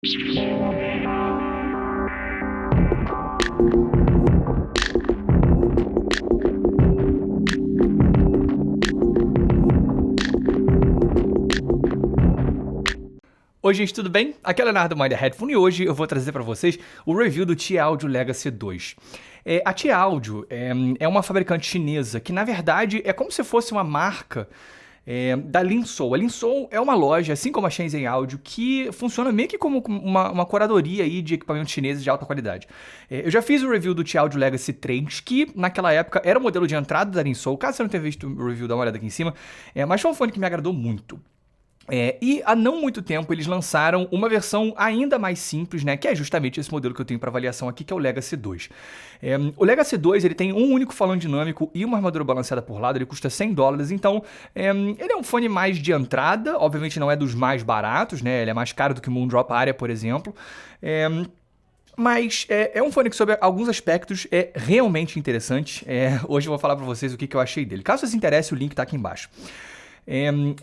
Oi gente, tudo bem? Aqui é o Leonardo Mind Headphone e hoje eu vou trazer para vocês o review do T-Audio Legacy 2. A T-Audio é uma fabricante chinesa que na verdade é como se fosse uma marca da Linsou. A Linsou é uma loja, assim como a Shenzhen Audio, que funciona meio que como uma curadoria aí de equipamentos chineses de alta qualidade. Eu já fiz o review do T-Audio Legacy 3, que naquela época era o modelo de entrada da Linsou. Caso você não tenha visto o review, dá uma olhada aqui em cima. Mas foi um fone que me agradou muito. E há não muito tempo eles lançaram uma versão ainda mais simples, né, que é justamente esse modelo que eu tenho para avaliação aqui, que é o Legacy 2. O Legacy 2 ele tem um único falante dinâmico e uma armadura balanceada por lado, ele custa $100, então ele é um fone mais de entrada, obviamente não é dos mais baratos, né, ele é mais caro do que o Moondrop Aria, por exemplo. Mas é um fone que, sob alguns aspectos, é realmente interessante. Hoje eu vou falar para vocês o que eu achei dele. Caso vocês se interessem, o link tá aqui embaixo.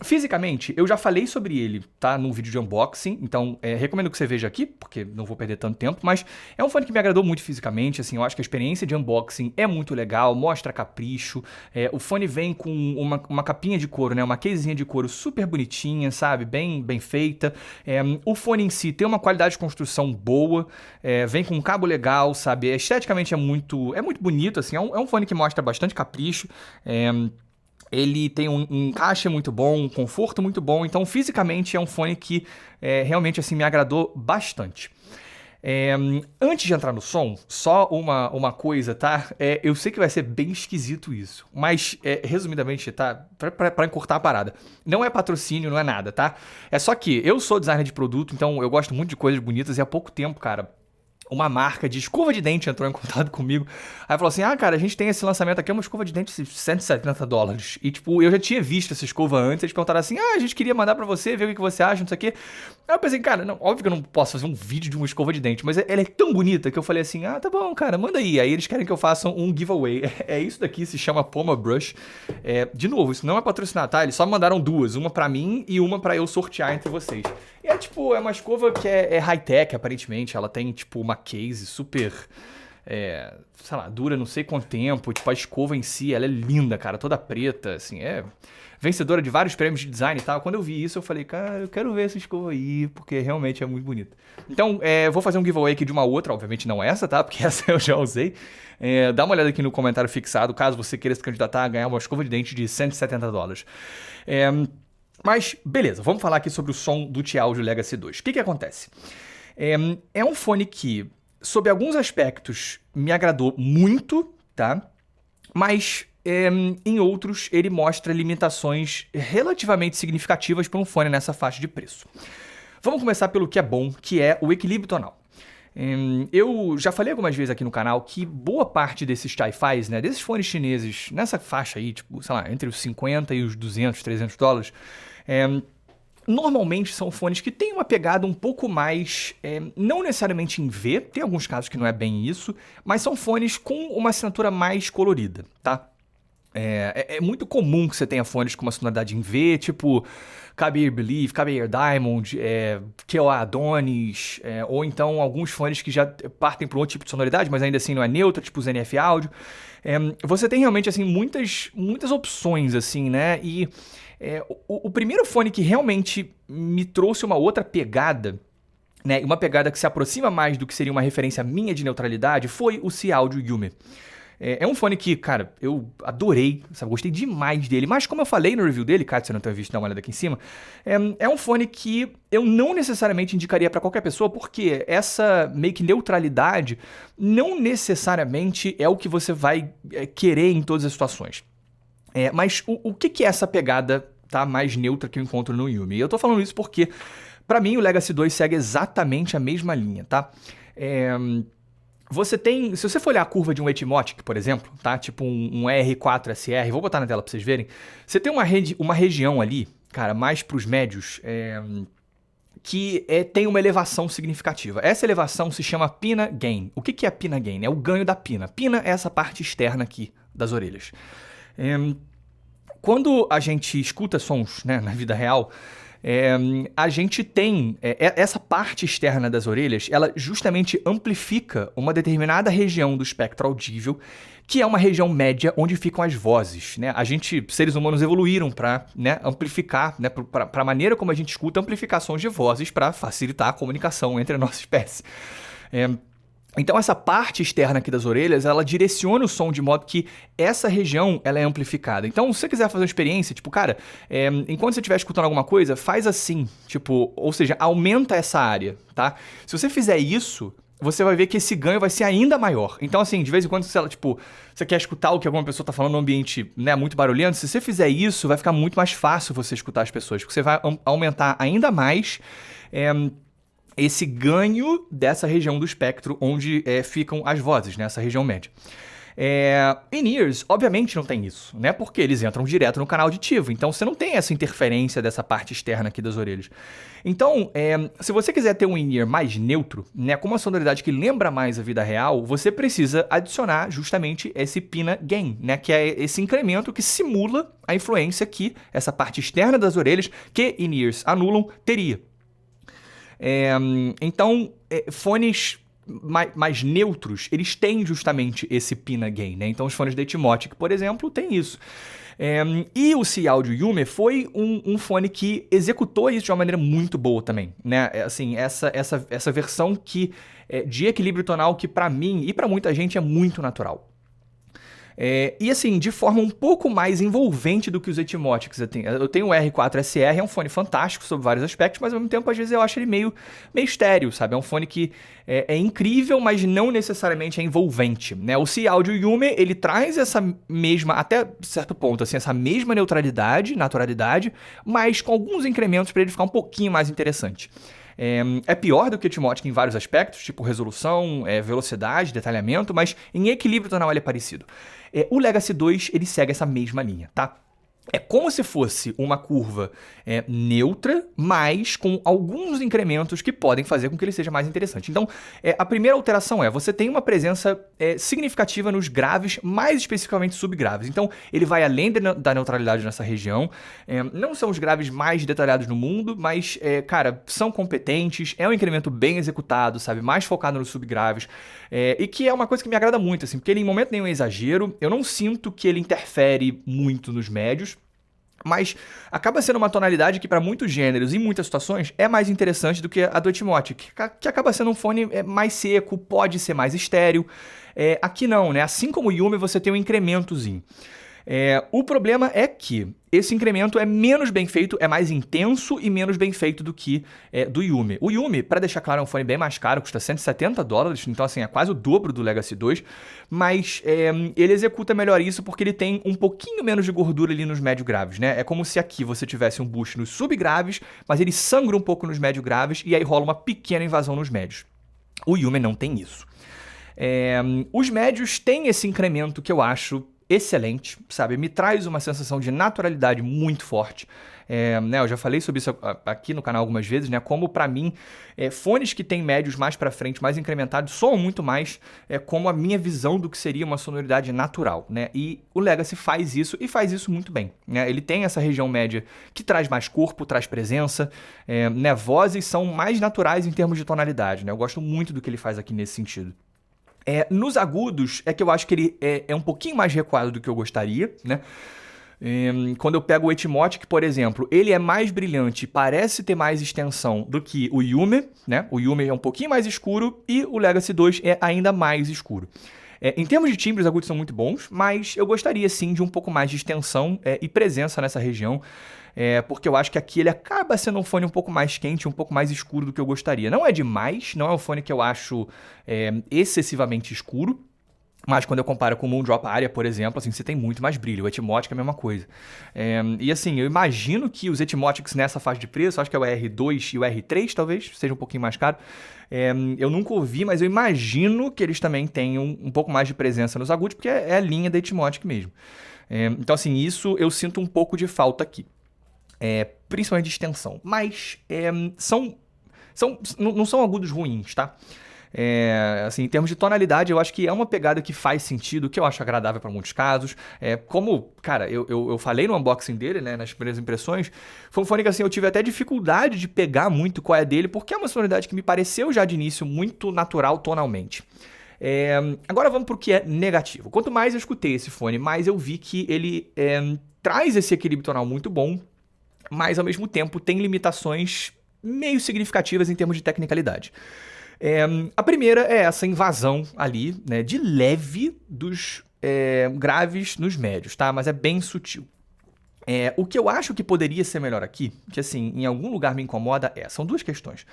Fisicamente, eu já falei sobre ele, tá? Num vídeo de unboxing, então recomendo que você veja aqui, porque não vou perder tanto tempo, mas é um fone que me agradou muito fisicamente, assim, eu acho que a experiência de unboxing é muito legal, mostra capricho, o fone vem com uma capinha de couro, né? Uma casezinha de couro super bonitinha, sabe? Bem feita. O fone em si tem uma qualidade de construção boa, vem com um cabo legal, sabe? Esteticamente é muito bonito, assim, é um fone que mostra bastante capricho. Ele tem um encaixe muito bom, um conforto muito bom, então fisicamente é um fone que realmente assim, me agradou bastante. Antes de entrar no som, só uma coisa, tá? Eu sei que vai ser bem esquisito isso, mas resumidamente, tá? Pra encurtar a parada. Não é patrocínio, não é nada, tá? É só que eu sou designer de produto, então eu gosto muito de coisas bonitas e há pouco tempo, cara, uma marca de escova de dente entrou em contato comigo. Aí falou assim, cara, a gente tem esse lançamento aqui, é uma escova de dente de $170. E tipo, eu já tinha visto essa escova antes, eles perguntaram assim, a gente queria mandar pra você, ver o que você acha, não sei o quê. Aí eu pensei, cara, não, óbvio que eu não posso fazer um vídeo de uma escova de dente, mas ela é tão bonita que eu falei assim, tá bom, cara, manda aí. Aí eles querem que eu faça um giveaway. Isso daqui se chama Poma Brush. De novo, isso não é patrocinar, tá? Eles só mandaram duas, uma pra mim e uma pra eu sortear entre vocês. E é uma escova que é high-tech, aparentemente. Ela tem, tipo, uma case super, sei lá, dura não sei quanto tempo. Tipo, a escova em si, ela é linda, cara, toda preta, assim, vencedora de vários prêmios de design e tal. Quando eu vi isso, eu falei, cara, eu quero ver essa escova aí, porque realmente é muito bonita. Então, vou fazer um giveaway aqui de uma outra, obviamente não essa, tá? Porque essa eu já usei. Dá uma olhada aqui no comentário fixado, caso você queira se candidatar a ganhar uma escova de dente de $170. Mas, beleza, vamos falar aqui sobre o som do T-Audio Legacy 2. O que acontece? É um fone que, sob alguns aspectos, me agradou muito, tá? Mas, em outros, ele mostra limitações relativamente significativas para um fone nessa faixa de preço. Vamos começar pelo que é bom, que é o equilíbrio tonal. Eu já falei algumas vezes aqui no canal que boa parte desses Hi-Fis, né, desses fones chineses, nessa faixa aí, tipo, sei lá, entre os 50 e os 200, $300, normalmente são fones que têm uma pegada um pouco mais, não necessariamente em V, tem alguns casos que não é bem isso, mas são fones com uma assinatura mais colorida, tá? É muito comum que você tenha fones com uma sonoridade em V, tipo KB Air Believe, KB Air Diamond, KOA Adonis, ou então alguns fones que já partem para um outro tipo de sonoridade, mas ainda assim não é neutra, tipo os NF Audio. Você tem realmente assim muitas opções, assim, né? E o primeiro fone que realmente me trouxe uma outra pegada, né? Uma pegada que se aproxima mais do que seria uma referência minha de neutralidade, foi o C-Audio Yume. É um fone que, cara, eu adorei, sabe? Gostei demais dele. Mas como eu falei no review dele, caso você não tenha visto, dá uma olhada aqui em cima, é um fone que eu não necessariamente indicaria para qualquer pessoa, porque essa meio que neutralidade não necessariamente é o que você vai querer em todas as situações. Mas o que é essa pegada, tá, mais neutra que eu encontro no Yume? E eu tô falando isso porque, pra mim, o Legacy 2 segue exatamente a mesma linha, tá? Você tem, se você for olhar a curva de um Etimotic, por exemplo, tá? Tipo um R4SR, vou botar na tela pra vocês verem. Você tem uma região ali, cara, mais pros médios, que tem uma elevação significativa. Essa elevação se chama pinna gain. O que é pinna gain? É o ganho da pinna. Pinna é essa parte externa aqui das orelhas. Quando a gente escuta sons, né, na vida real, a gente tem essa parte externa das orelhas, ela justamente amplifica uma determinada região do espectro audível, que é uma região média onde ficam as vozes, né? A gente, seres humanos, evoluíram para, né, amplificar, né, para a maneira como a gente escuta amplificações de vozes para facilitar a comunicação entre a nossa espécie. Então essa parte externa aqui das orelhas, ela direciona o som de modo que essa região ela é amplificada. Então se você quiser fazer uma experiência, tipo, cara, enquanto você estiver escutando alguma coisa, faz assim, tipo, ou seja, aumenta essa área, tá? Se você fizer isso, você vai ver que esse ganho vai ser ainda maior. Então assim, de vez em quando, você quer escutar o que alguma pessoa tá falando num ambiente, né, muito barulhento, se você fizer isso, vai ficar muito mais fácil você escutar as pessoas, porque você vai aumentar ainda mais esse ganho dessa região do espectro onde ficam as vozes, né? Essa região média. In-ears, obviamente, não tem isso, né? Porque eles entram direto no canal auditivo. Então, você não tem essa interferência dessa parte externa aqui das orelhas. Então, se você quiser ter um in-ear mais neutro, né? Com uma sonoridade que lembra mais a vida real, você precisa adicionar justamente esse pinna gain, né? Que é esse incremento que simula a influência que essa parte externa das orelhas, que in-ears anulam, teria. Então, fones mais neutros, eles têm justamente esse pinna gain, né? Então, os fones da Etymotic, por exemplo, têm isso. E o C-Audio Yume foi um fone que executou isso de uma maneira muito boa também, né? Assim, essa versão de equilíbrio tonal que pra mim e pra muita gente é muito natural. E assim, de forma um pouco mais envolvente do que os Etymotics. Eu tenho o R4 SR, é um fone fantástico sobre vários aspectos, mas ao mesmo tempo, às vezes, eu acho ele meio estéril, sabe? É um fone que é incrível, mas não necessariamente é envolvente, né? O C-Audio Yume, ele traz essa mesma, até certo ponto, assim, essa mesma naturalidade, mas com alguns incrementos para ele ficar um pouquinho mais interessante. É pior do que o Etymotic em vários aspectos, tipo resolução, velocidade, detalhamento, mas em equilíbrio tonal ele é parecido. O Legacy 2, ele segue essa mesma linha, tá? É como se fosse uma curva neutra, mas com alguns incrementos que podem fazer com que ele seja mais interessante. Então, a primeira alteração você tem uma presença significativa nos graves, mais especificamente subgraves. Então, ele vai além da neutralidade nessa região. Não são os graves mais detalhados no mundo, mas, cara, são competentes, é um incremento bem executado, sabe? Mais focado nos subgraves. E que é uma coisa que me agrada muito, assim, porque ele em momento nenhum é exagero. Eu não sinto que ele interfere muito nos médios. Mas acaba sendo uma tonalidade que para muitos gêneros e muitas situações é mais interessante do que a do Etymotic, que acaba sendo um fone mais seco, pode ser mais estéreo. Aqui não, né? Assim como o Yume, você tem um incrementozinho. O problema é que esse incremento é menos bem feito, é mais intenso e menos bem feito do que do Yume. O Yume, para deixar claro, é um fone bem mais caro, custa $170, então assim, é quase o dobro do Legacy 2, mas ele executa melhor isso porque ele tem um pouquinho menos de gordura ali nos médio graves, né? É como se aqui você tivesse um boost nos subgraves, mas ele sangra um pouco nos médio graves e aí rola uma pequena invasão nos médios. O Yume não tem isso. Os médios têm esse incremento que eu acho excelente, sabe? Me traz uma sensação de naturalidade muito forte. Né, eu já falei sobre isso aqui no canal algumas vezes, né? Como pra mim, fones que têm médios mais pra frente, mais incrementados, soam muito mais como a minha visão do que seria uma sonoridade natural, né? E o Legacy faz isso e faz isso muito bem, né? Ele tem essa região média que traz mais corpo, traz presença, né? Vozes são mais naturais em termos de tonalidade, né? Eu gosto muito do que ele faz aqui nesse sentido. Nos agudos, que eu acho que ele é um pouquinho mais recuado do que eu gostaria, né? Quando eu pego o Etymotic, por exemplo, ele é mais brilhante, parece ter mais extensão do que o Yume, né? O Yume é um pouquinho mais escuro e o Legacy 2 é ainda mais escuro. Em termos de timbre, os agudos são muito bons, mas eu gostaria sim de um pouco mais de extensão e presença nessa região, porque eu acho que aqui ele acaba sendo um fone um pouco mais quente, um pouco mais escuro do que eu gostaria. Não é demais, não é um fone que eu acho excessivamente escuro, mas quando eu comparo com o Moondrop Aria, por exemplo, assim, você tem muito mais brilho. O Etymotic é a mesma coisa. E assim, eu imagino que os Etymotics nessa faixa de preço, acho que é o R2 e o R3 talvez, seja um pouquinho mais caro. Eu nunca ouvi, mas eu imagino que eles também tenham um pouco mais de presença nos agudos, porque é a linha da Etymotic mesmo. Então assim, isso eu sinto um pouco de falta aqui. Principalmente de extensão. Mas não são agudos ruins, tá? Assim, em termos de tonalidade, eu acho que é uma pegada que faz sentido, que eu acho agradável para muitos casos. Como, cara, eu falei no unboxing dele, né, nas primeiras impressões, foi um fone que assim, eu tive até dificuldade de pegar muito qual é dele, porque é uma sonoridade que me pareceu já de início muito natural tonalmente. Agora vamos pro que é negativo. Quanto mais eu escutei esse fone, mais eu vi que ele traz esse equilíbrio tonal muito bom, mas ao mesmo tempo tem limitações meio significativas em termos de tecnicalidade. A primeira é essa invasão ali, né, de leve dos graves nos médios, tá? Mas é bem sutil. O que eu acho que poderia ser melhor aqui, que assim, em algum lugar me incomoda, são duas questões.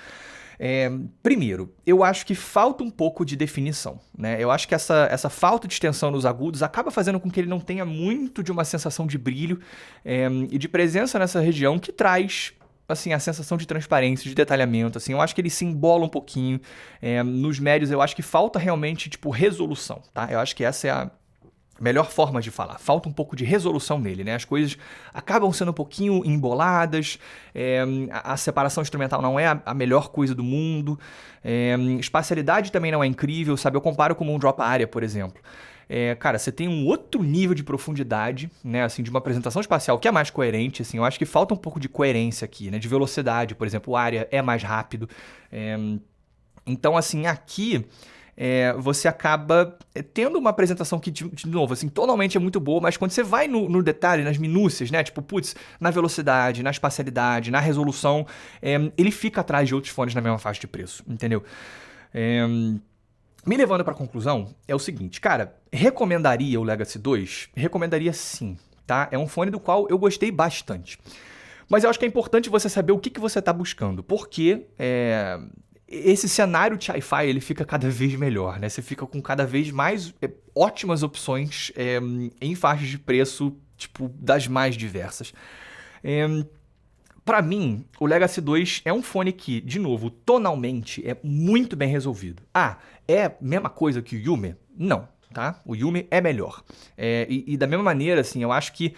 Primeiro, eu acho que falta um pouco de definição, né? Eu acho que essa falta de extensão nos agudos acaba fazendo com que ele não tenha muito de uma sensação de brilho e de presença nessa região que traz, assim, a sensação de transparência, de detalhamento, assim. Eu acho que ele se embola um pouquinho. Nos médios, eu acho que falta realmente, tipo, resolução, tá? Eu acho que essa é a melhor forma de falar. Falta um pouco de resolução nele, né? As coisas acabam sendo um pouquinho emboladas, a separação instrumental não é a melhor coisa do mundo, espacialidade também não é incrível, sabe? Eu comparo com o Moondrop Aria, por exemplo. Cara, você tem um outro nível de profundidade, né, assim, de uma apresentação espacial que é mais coerente, assim, eu acho que falta um pouco de coerência aqui, né, de velocidade, por exemplo, o Aria é mais rápido, então, assim, aqui você acaba tendo uma apresentação que, de novo, assim, tonalmente é muito boa, mas quando você vai no detalhe, nas minúcias, né, tipo, putz, na velocidade, na espacialidade, na resolução, ele fica atrás de outros fones na mesma faixa de preço, entendeu? Me levando para a conclusão, é o seguinte, cara, recomendaria o Legacy 2? Recomendaria sim, tá? É um fone do qual eu gostei bastante. Mas eu acho que é importante você saber o que você está buscando, porque esse cenário de Hi-Fi ele fica cada vez melhor, né? Você fica com cada vez mais ótimas opções em faixas de preço, tipo, das mais diversas. Pra mim, o Legacy 2 é um fone que, de novo, tonalmente é muito bem resolvido. É a mesma coisa que o Yume? Não, tá? O Yume é melhor. E da mesma maneira, assim, eu acho que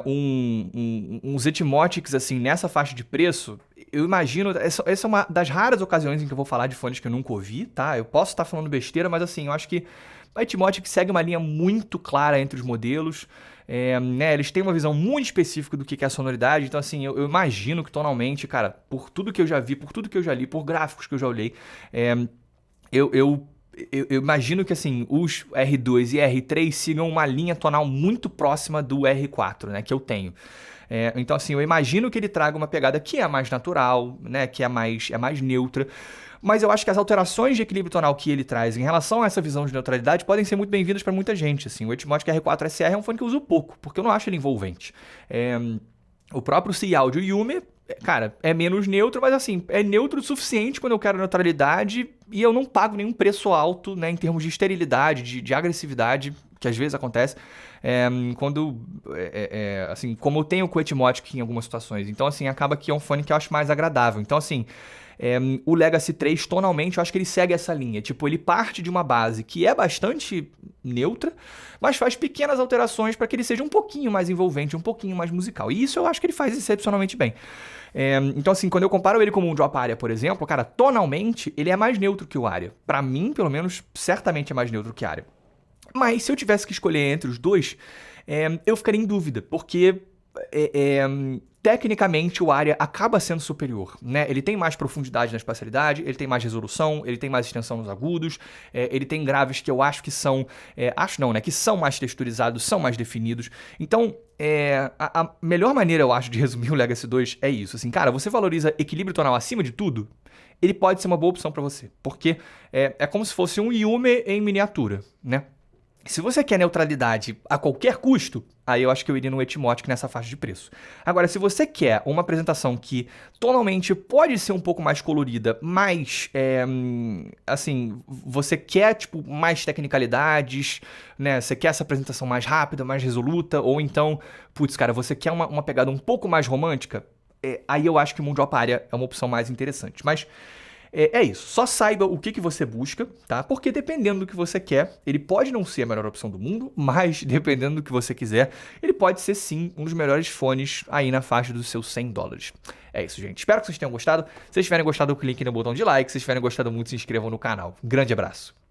uns Etymotics, assim, nessa faixa de preço, eu imagino... Essa é uma das raras ocasiões em que eu vou falar de fones que eu nunca ouvi, tá? Eu posso estar falando besteira, mas assim, eu acho que a Etymotic segue uma linha muito clara entre os modelos. Né, eles têm uma visão muito específica do que é a sonoridade, então assim, eu imagino que tonalmente, cara, por tudo que eu já vi, por tudo que eu já li, por gráficos que eu já olhei, eu imagino que assim, os R2 e R3 sigam uma linha tonal muito próxima do R4, né, que eu tenho. Então assim, eu imagino que ele traga uma pegada que é mais natural, né, que é mais neutra. Mas eu acho que as alterações de equilíbrio tonal que ele traz em relação a essa visão de neutralidade podem ser muito bem-vindas para muita gente. Assim, o Etymotic R4 SR é um fone que eu uso pouco, porque eu não acho ele envolvente. O próprio C-Audio Yume, cara, é menos neutro, mas assim, é neutro o suficiente quando eu quero neutralidade e eu não pago nenhum preço alto, né, em termos de esterilidade, de agressividade, que às vezes acontece, assim, como eu tenho com o Etymotic em algumas situações. Então, assim, acaba que é um fone que eu acho mais agradável. Então, assim... o Legacy 3, tonalmente, eu acho que ele segue essa linha. Tipo, ele parte de uma base que é bastante neutra, mas faz pequenas alterações para que ele seja um pouquinho mais envolvente, um pouquinho mais musical. E isso eu acho que ele faz excepcionalmente bem. Então, assim, quando eu comparo ele com o Moondrop Aria, por exemplo, cara, tonalmente, ele é mais neutro que o Aria. Para mim, pelo menos, certamente é mais neutro que o Aria. Mas se eu tivesse que escolher entre os dois, eu ficaria em dúvida, porque... tecnicamente o Aria acaba sendo superior, né? Ele tem mais profundidade na espacialidade, ele tem mais resolução, ele tem mais extensão nos agudos, ele tem graves que eu acho que são... acho não, né? Que são mais texturizados, são mais definidos. Então, a melhor maneira, eu acho, de resumir o Legacy 2 é isso. Assim, cara, você valoriza equilíbrio tonal acima de tudo, ele pode ser uma boa opção para você. Porque é como se fosse um Yume em miniatura, né? Se você quer neutralidade a qualquer custo, aí eu acho que eu iria no Etymotic nessa faixa de preço. Agora, se você quer uma apresentação que tonalmente pode ser um pouco mais colorida, mas, assim, você quer, tipo, mais tecnicalidades, né? Você quer essa apresentação mais rápida, mais resoluta, ou então, putz, cara, você quer uma pegada um pouco mais romântica, aí eu acho que o Moondrop Aria é uma opção mais interessante. Mas... É isso, só saiba o que você busca, tá? Porque dependendo do que você quer, ele pode não ser a melhor opção do mundo, mas dependendo do que você quiser, ele pode ser sim um dos melhores fones aí na faixa dos seus $100. É isso, gente. Espero que vocês tenham gostado. Se vocês tiverem gostado, clique no botão de like. Se vocês tiverem gostado muito, se inscrevam no canal. Grande abraço.